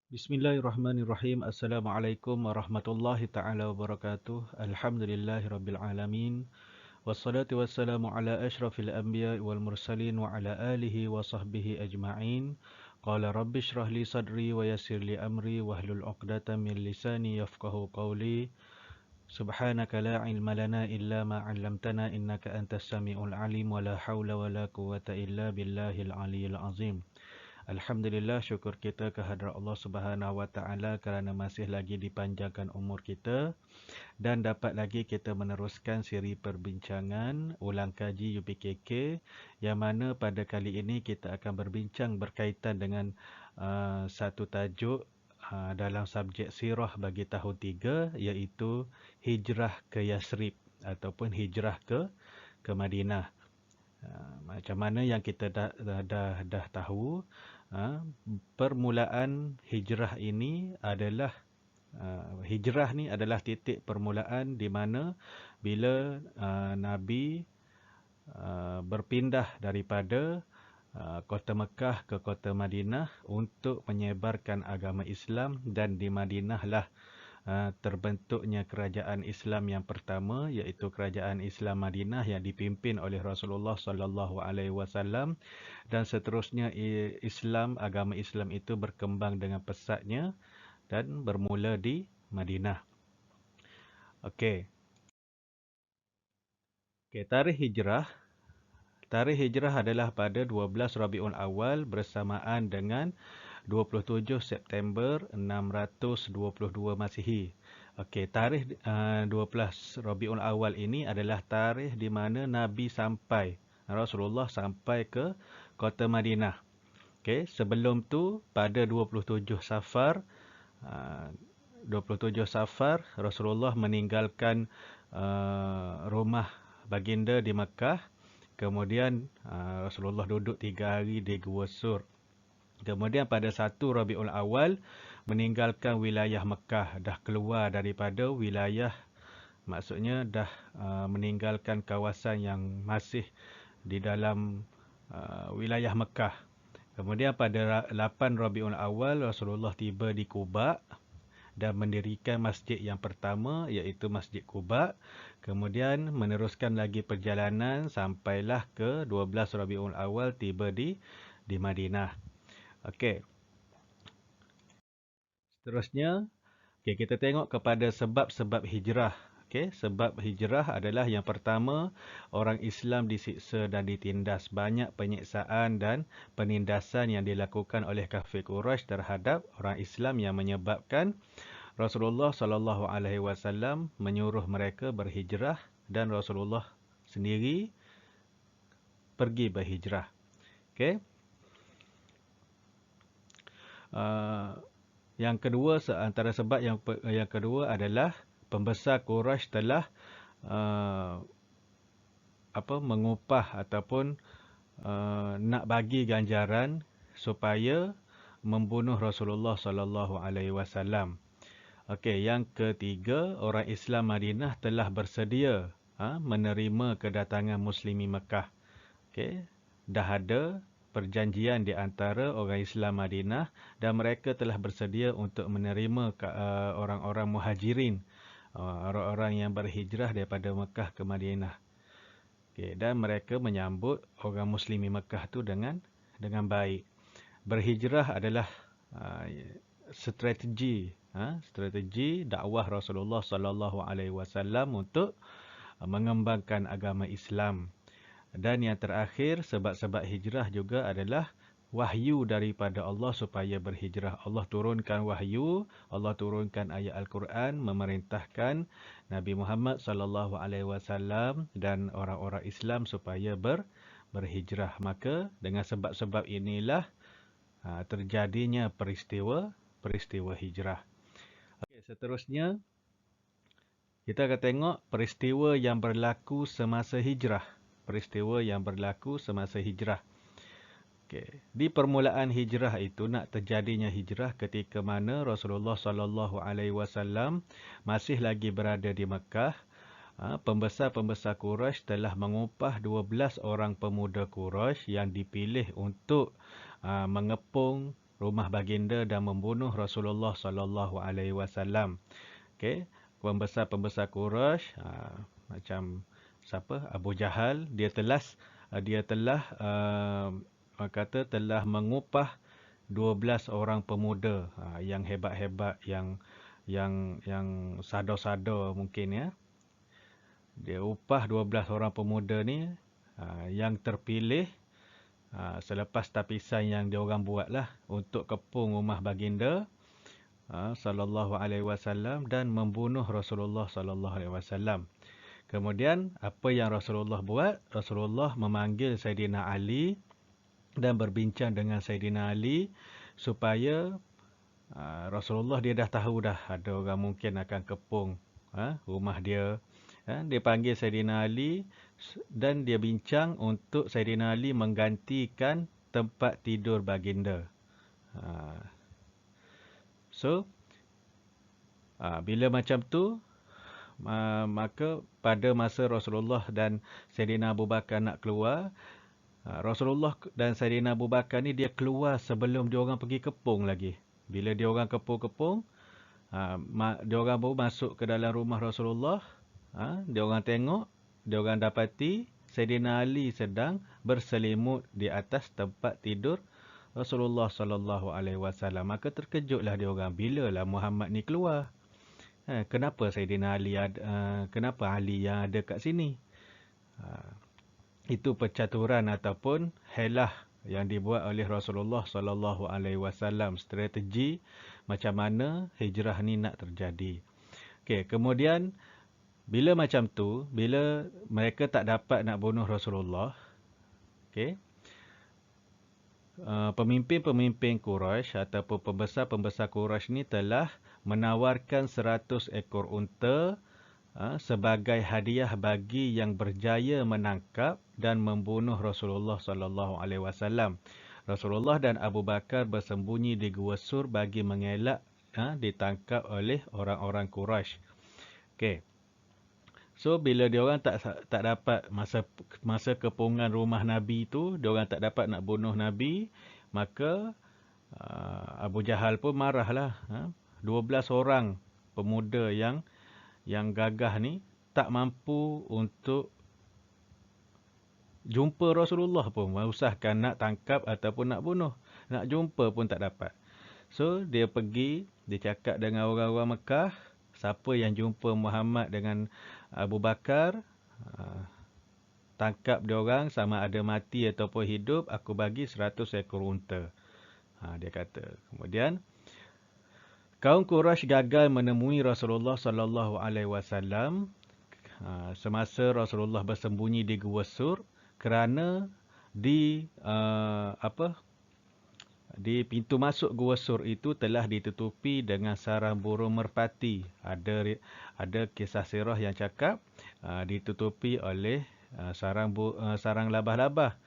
Bismillahirrahmanirrahim. Assalamualaikum warahmatullahi ta'ala wabarakatuh. Alhamdulillahirabbil alamin. Wassalatu wassalamu ala asyrafil anbiya wal mursalin wa ala alihi wa sahbihi ajma'in. Qala rabbi shrah li sadri wa yassir li amri wahlul 'uqdatam min lisani yafqahu qawli. Subhanaka la ilma lana illa ma 'allamtana innaka antas samiul alim wa la haula wa la quwwata illa billahil aliyyil azim. Alhamdulillah, syukur kita kehadrat Allah Subhanahu Wa Taala kerana masih lagi dipanjangkan umur kita dan dapat lagi kita meneruskan siri perbincangan ulang kaji UPKK yang mana pada kali ini kita akan berbincang berkaitan dengan satu tajuk dalam subjek sirah bagi tahun 3 iaitu hijrah ke Yasrib ataupun hijrah ke Madinah. Macam mana yang kita dah tahu, permulaan hijrah ini adalah hijrah ni adalah titik permulaan di mana bila Nabi berpindah daripada kota Mekah ke kota Madinah untuk menyebarkan agama Islam, dan di Madinah lah terbentuknya kerajaan Islam yang pertama, iaitu kerajaan Islam Madinah yang dipimpin oleh Rasulullah sallallahu alaihi wasallam, dan seterusnya agama Islam itu berkembang dengan pesatnya dan bermula di Madinah. Okey. Tarikh hijrah. Tarikh hijrah adalah pada 12 Rabiul Awal bersamaan dengan 27 September 622 Masihi. Okey, tarikh 12 Rabiul Awal ini adalah tarikh di mana Rasulullah sampai ke kota Madinah. Okey, sebelum tu pada 27 Safar Rasulullah meninggalkan rumah baginda di Mekah. Kemudian Rasulullah duduk 3 hari di Gua Sur. Kemudian pada 1 Rabiul Awal meninggalkan wilayah Mekah, dah keluar daripada wilayah, maksudnya dah meninggalkan kawasan yang masih di dalam wilayah Mekah. Kemudian pada 8 Rabiul Awal Rasulullah tiba di Quba dan mendirikan masjid yang pertama, iaitu Masjid Quba. Kemudian meneruskan lagi perjalanan sampailah ke 12 Rabiul Awal tiba di Madinah. Okey. Seterusnya, kita tengok kepada sebab-sebab hijrah. Okey, sebab hijrah adalah yang pertama, orang Islam disiksa dan ditindas. Banyak penyiksaan dan penindasan yang dilakukan oleh kafir Quraisy terhadap orang Islam yang menyebabkan Rasulullah sallallahu alaihi wasallam menyuruh mereka berhijrah dan Rasulullah sendiri pergi berhijrah. Okey. Yang kedua, antara sebab yang kedua adalah pembesar Quraisy telah mengupah ataupun nak bagi ganjaran supaya membunuh Rasulullah sallallahu alaihi wasallam. Okey, yang ketiga, orang Islam Madinah telah bersedia menerima kedatangan Muslimi Mekah. Okey, dah ada perjanjian di antara orang Islam Madinah dan mereka telah bersedia untuk menerima orang-orang muhajirin, orang-orang yang berhijrah daripada Mekah ke Madinah. Okay, dan mereka menyambut orang Muslimi Mekah tu dengan baik. Berhijrah adalah strategi dakwah Rasulullah sallallahu alaihi wasallam untuk mengembangkan agama Islam. Dan yang terakhir, sebab-sebab hijrah juga adalah wahyu daripada Allah supaya berhijrah. Allah turunkan wahyu, Allah turunkan ayat Al-Quran memerintahkan Nabi Muhammad sallallahu alaihi wasallam dan orang-orang Islam supaya berhijrah. Maka dengan sebab-sebab inilah terjadinya peristiwa hijrah. Okey, seterusnya kita akan tengok peristiwa yang berlaku semasa hijrah. Peristiwa yang berlaku semasa hijrah. Okay. Di permulaan hijrah itu, nak terjadinya hijrah ketika mana Rasulullah sallallahu alaihi wasallam masih lagi berada di Mekah. Pembesar-pembesar Quraisy telah mengupah 12 orang pemuda Quraisy yang dipilih untuk mengepung rumah baginda dan membunuh Rasulullah sallallahu alaihi wasallam. Okey, pembesar-pembesar Quraisy macam siapa? Abu Jahal, dia telah kata telah mengupah 12 orang pemuda yang hebat-hebat, yang sado-sado mungkin ya. Dia upah 12 orang pemuda ni yang terpilih selepas tapisan yang diorang buat lah untuk kepung rumah baginda sallallahu alaihi wasallam dan membunuh Rasulullah sallallahu alaihi wasallam. Kemudian apa yang Rasulullah buat? Rasulullah memanggil Saidina Ali dan berbincang dengan Saidina Ali supaya Rasulullah dia dah tahu dah ada orang mungkin akan kepung rumah dia. Dia panggil Saidina Ali dan dia bincang untuk Saidina Ali menggantikan tempat tidur baginda. So, bila macam tu, maka pada masa Rasulullah dan Saidina Abu Bakar nak keluar, Rasulullah dan Saidina Abu Bakar ni dia keluar sebelum diorang pergi kepung lagi. Bila diorang kepung-kepung, diorang baru masuk ke dalam rumah Rasulullah. Diorang tengok, diorang dapati Saidina Ali sedang berselimut di atas tempat tidur Rasulullah sallallahu alaihi wasallam. Maka terkejutlah diorang, bilalah Muhammad ni keluar. Kenapa Saidina Ali kenapa Ali yang ada kat sini? Itu percaturan ataupun helah yang dibuat oleh Rasulullah sallallahu alaihi wasallam, strategi macam mana hijrah ni nak terjadi. Okey, kemudian bila macam tu, bila mereka tak dapat nak bunuh Rasulullah, okey, pemimpin-pemimpin Quraisy ataupun pembesar-pembesar Quraisy ni telah menawarkan 100 ekor unta sebagai hadiah bagi yang berjaya menangkap dan membunuh Rasulullah sallallahu alaihi wasallam. Rasulullah dan Abu Bakar bersembunyi di Gua Sur bagi mengelak ditangkap oleh orang-orang Quraisy. Okey. So bila diorang tak dapat masa kepungan rumah Nabi tu, diorang tak dapat nak bunuh Nabi, maka Abu Jahal pun marahlah. 12 orang pemuda yang gagah ni tak mampu untuk jumpa Rasulullah pun, usahkan nak tangkap ataupun nak bunuh. Nak jumpa pun tak dapat. So dia pergi, dia cakap dengan orang-orang Mekah, siapa yang jumpa Muhammad dengan Abu Bakar, tangkap diorang sama ada mati ataupun hidup, aku bagi 100 ekor unta. Dia kata. Kemudian kaum Quraisy gagal menemui Rasulullah sallallahu alaihi wasallam semasa Rasulullah bersembunyi di Gua Sur kerana di pintu masuk Gua Sur itu telah ditutupi dengan sarang burung merpati. Ada kisah sirah yang cakap ditutupi oleh sarang labah-labah.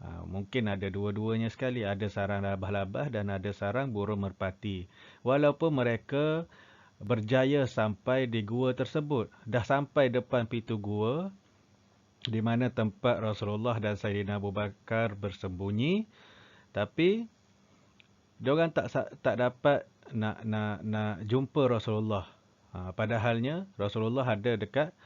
Mungkin ada dua-duanya sekali. Ada sarang labah-labah dan ada sarang burung merpati. Walaupun mereka berjaya sampai di gua tersebut. Dah sampai depan pintu gua di mana tempat Rasulullah dan Saidina Abu Bakar bersembunyi. Tapi diorang tak dapat nak jumpa Rasulullah. Padahalnya Rasulullah ada dekat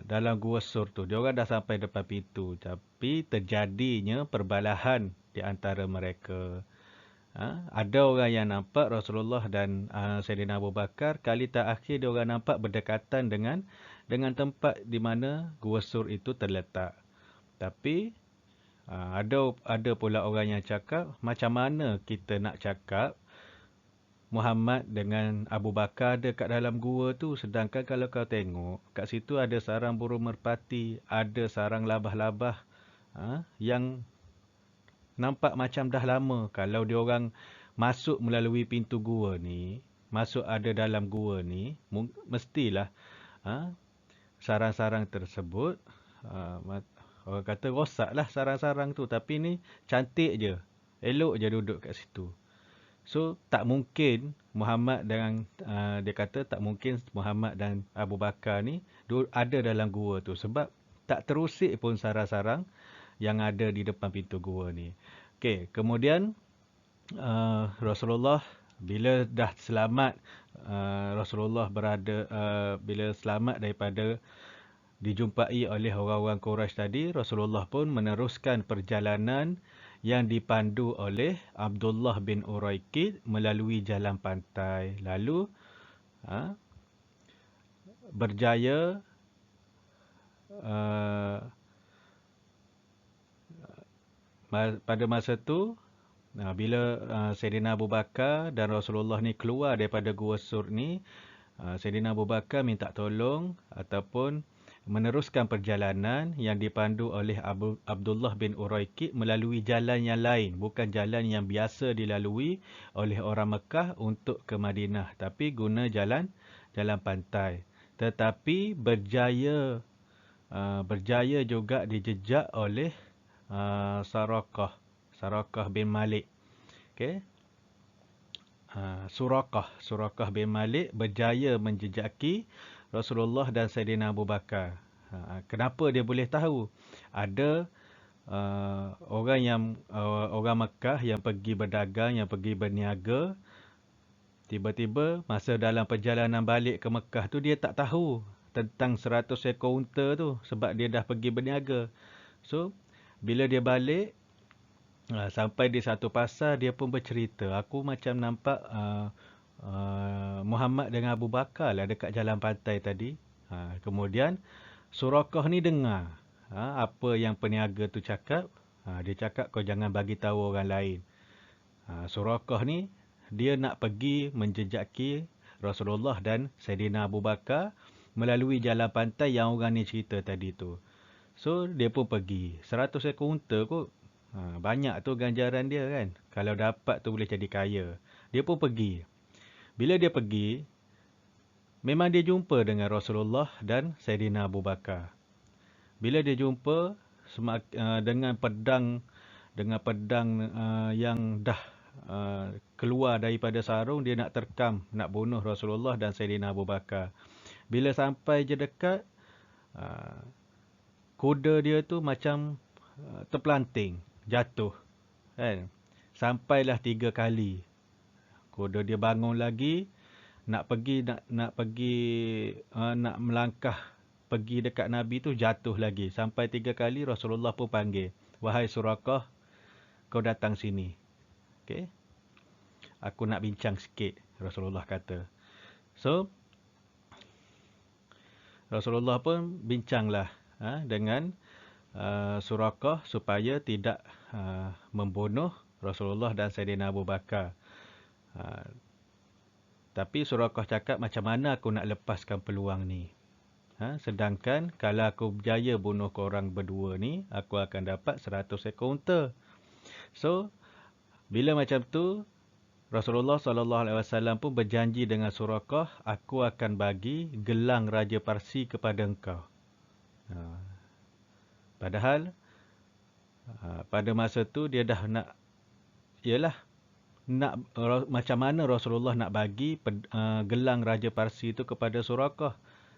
dalam Gua Sur tu. Diorang dah sampai depan pintu. Tapi terjadinya perbalahan di antara mereka. Ada orang yang nampak Rasulullah dan Saidina Abu Bakar. Kali terakhir diorang nampak berdekatan dengan tempat di mana Gua Sur itu terletak. Tapi ada pula orang yang cakap, macam mana kita nak cakap Muhammad dengan Abu Bakar ada kat dalam gua tu, sedangkan kalau kau tengok kat situ ada sarang burung merpati, ada sarang labah-labah yang nampak macam dah lama. Kalau diorang masuk melalui pintu gua ni, masuk ada dalam gua ni, mestilah sarang-sarang tersebut orang kata rosaklah sarang-sarang tu. Tapi ni cantik je, elok je duduk kat situ. So tak mungkin Muhammad dengan dia kata tak mungkin Muhammad dan Abu Bakar ni ada dalam gua tu, sebab tak terusik pun sarang-sarang yang ada di depan pintu gua ni. Okey, kemudian Rasulullah bila dah selamat, Rasulullah bila selamat daripada dijumpai oleh orang-orang Quraisy tadi, Rasulullah pun meneruskan perjalanan yang dipandu oleh Abdullah bin Uraiqid melalui jalan pantai. Lalu berjaya pada masa tu, bila Sayyidina Abu Bakar dan Rasulullah ni keluar daripada Gua Sur ni, Sayyidina Abu Bakar minta tolong ataupun meneruskan perjalanan yang dipandu oleh Abdullah bin Uraiqid melalui jalan yang lain. Bukan jalan yang biasa dilalui oleh orang Mekah untuk ke Madinah. Tapi guna jalan pantai. Tetapi berjaya juga dijejak oleh Sarakah bin Malik. Okay. Surakah bin Malik berjaya menjejaki Rasulullah dan Sayyidina Abu Bakar. Kenapa dia boleh tahu? Ada orang Mekah yang pergi berdagang, yang pergi berniaga. Tiba-tiba masa dalam perjalanan balik ke Mekah tu dia tak tahu tentang 100 ekor unta tu sebab dia dah pergi berniaga. So, bila dia balik, sampai di satu pasar, dia pun bercerita, aku macam nampak Muhammad dengan Abu Bakar lah dekat jalan pantai tadi. Kemudian Surakah ni dengar apa yang peniaga tu cakap. Dia cakap, kau jangan bagi tahu orang lain. Surakah ni dia nak pergi menjejaki Rasulullah dan Sayyidina Abu Bakar melalui jalan pantai yang orang ni cerita tadi tu. So dia pun pergi. 100 ekor unta kot. Banyak tu ganjaran dia kan. Kalau dapat tu boleh jadi kaya. Dia pun pergi. Bila dia pergi, memang dia jumpa dengan Rasulullah dan Sayyidina Abu Bakar. Bila dia jumpa dengan pedang yang dah keluar daripada sarung, dia nak terkam, nak bunuh Rasulullah dan Sayyidina Abu Bakar. Bila sampai je dekat, kuda dia tu macam terpelanting, jatuh. Kan? Sampailah 3 kali. Kuda dia bangun lagi, nak melangkah pergi dekat Nabi tu, jatuh lagi. Sampai 3 kali Rasulullah pun panggil, wahai Surakah, kau datang sini. Okay? Aku nak bincang sikit, Rasulullah kata. So, Rasulullah pun bincanglah dengan Surakah supaya tidak membunuh Rasulullah dan Sayyidina Abu Bakar. Tapi Surakah cakap, macam mana aku nak lepaskan peluang ni? Sedangkan kalau aku berjaya bunuh korang berdua ni, aku akan dapat 100 ekor unta. So, bila macam tu, Rasulullah SAW pun berjanji dengan Surakah, aku akan bagi gelang Raja Parsi kepada engkau. Padahal, pada masa tu dia dah nak, macam mana Rasulullah nak bagi gelang Raja Parsi itu kepada Surakah.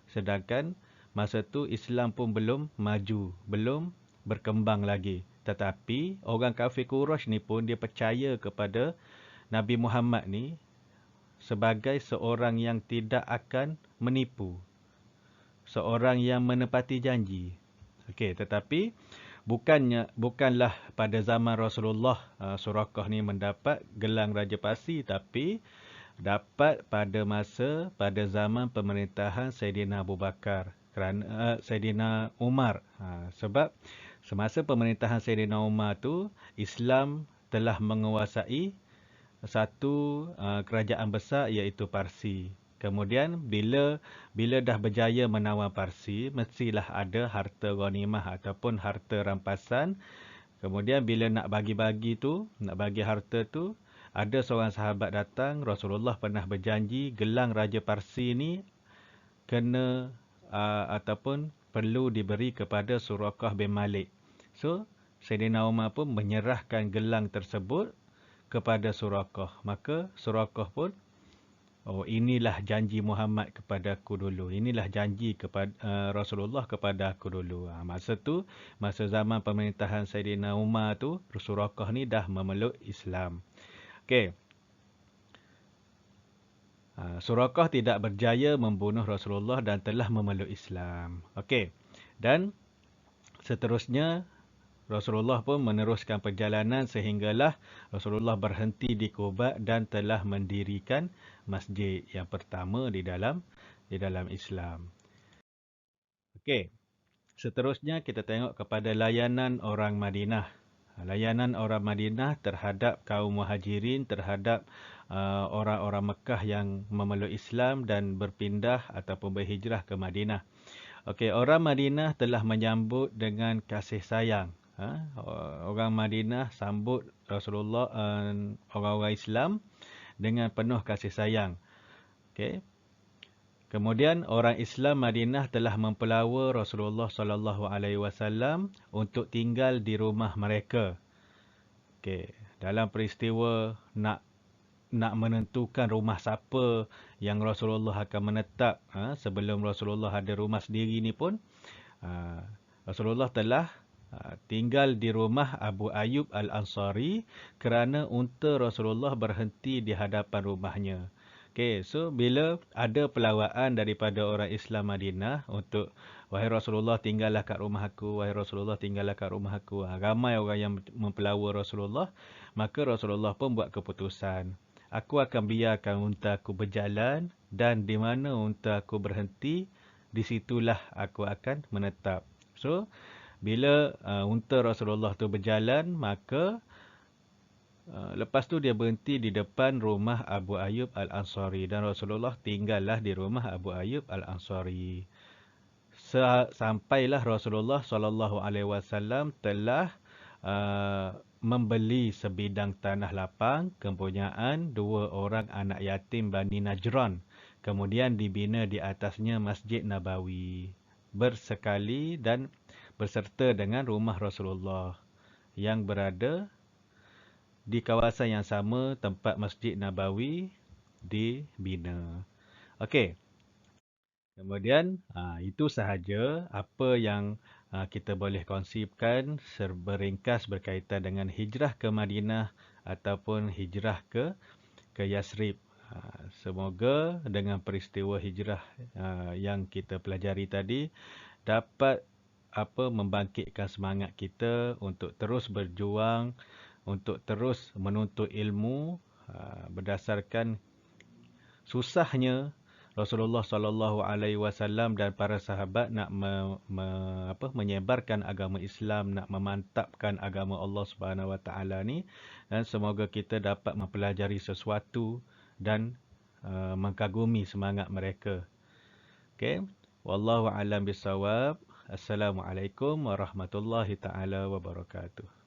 Sedangkan masa tu Islam pun belum maju, belum berkembang lagi. Tetapi orang kafir Quraisy ni pun dia percaya kepada Nabi Muhammad ni sebagai seorang yang tidak akan menipu, seorang yang menepati janji. Okey, tetapi bukanlah pada zaman Rasulullah Surakah ni mendapat gelang Raja Parsi, tapi dapat pada zaman pemerintahan Sayyidina Abu Bakar, kerana Sayyidina Umar. Sebab semasa pemerintahan Sayyidina Umar tu, Islam telah menguasai satu kerajaan besar, iaitu Parsi. Kemudian bila dah berjaya menawan Parsi, mestilah ada harta ghanimah ataupun harta rampasan. Kemudian bila nak bagi harta tu, ada seorang sahabat datang, Rasulullah pernah berjanji gelang Raja Parsi ni kena ataupun perlu diberi kepada Surakah bin Malik. So, Sayyidina Umar pun menyerahkan gelang tersebut kepada Surakah. Maka Surakah pun, inilah janji Muhammad kepada aku dulu. Inilah janji kepada Rasulullah kepada aku dulu. Masa zaman pemerintahan Sayyidina Umar tu, Surakah ni dah memeluk Islam. Okey. Suraqah tidak berjaya membunuh Rasulullah dan telah memeluk Islam. Okey. Dan seterusnya Rasulullah pun meneruskan perjalanan sehinggalah Rasulullah berhenti di Quba dan telah mendirikan masjid yang pertama di dalam Islam. Okey. Seterusnya kita tengok kepada layanan orang Madinah. Layanan orang Madinah terhadap kaum Muhajirin, terhadap orang-orang Mekah yang memeluk Islam dan berpindah ataupun berhijrah ke Madinah. Okey, orang Madinah telah menyambut dengan kasih sayang. Orang Madinah sambut Rasulullah, orang-orang Islam dengan penuh kasih sayang. Okey. Kemudian orang Islam Madinah telah mempelawa Rasulullah sallallahu alaihi wasallam untuk tinggal di rumah mereka. Okey, dalam peristiwa nak menentukan rumah siapa yang Rasulullah akan menetap, sebelum Rasulullah ada rumah sendiri ni pun, Rasulullah telah tinggal di rumah Abu Ayyub Al-Ansari kerana unta Rasulullah berhenti di hadapan rumahnya. Okey, so bila ada pelawaan daripada orang Islam Madinah untuk, wahai Rasulullah tinggallah kat rumah aku, wahai Rasulullah tinggallah kat rumah aku. Ramai orang yang mempelawa Rasulullah, maka Rasulullah pun buat keputusan. Aku akan biarkan unta aku berjalan dan di mana unta aku berhenti, di situlah aku akan menetap. So, bila unta Rasulullah tu berjalan, maka lepas tu dia berhenti di depan rumah Abu Ayyub Al-Ansari dan Rasulullah tinggallah di rumah Abu Ayyub Al-Ansari. Sampailah Rasulullah sallallahu alaihi wasallam telah membeli sebidang tanah lapang kepunyaan 2 orang anak yatim Bani Najran. Kemudian dibina di atasnya Masjid Nabawi bersekali dan berserta dengan rumah Rasulullah yang berada di kawasan yang sama tempat Masjid Nabawi dibina. Okey. Kemudian itu sahaja apa yang kita boleh kongsikan beringkas berkaitan dengan hijrah ke Madinah ataupun hijrah ke Yasrib. Semoga dengan peristiwa hijrah yang kita pelajari tadi dapat membangkitkan semangat kita untuk terus berjuang, untuk terus menuntut ilmu berdasarkan susahnya Rasulullah sallallahu alaihi wasallam dan para sahabat nak menyebarkan agama Islam, nak memantapkan agama Allah Subhanahu wa taala ni, dan semoga kita dapat mempelajari sesuatu dan mengagumi semangat mereka. Okey, wallahu alam bisawab. Assalamualaikum warahmatullahi taala wabarakatuh.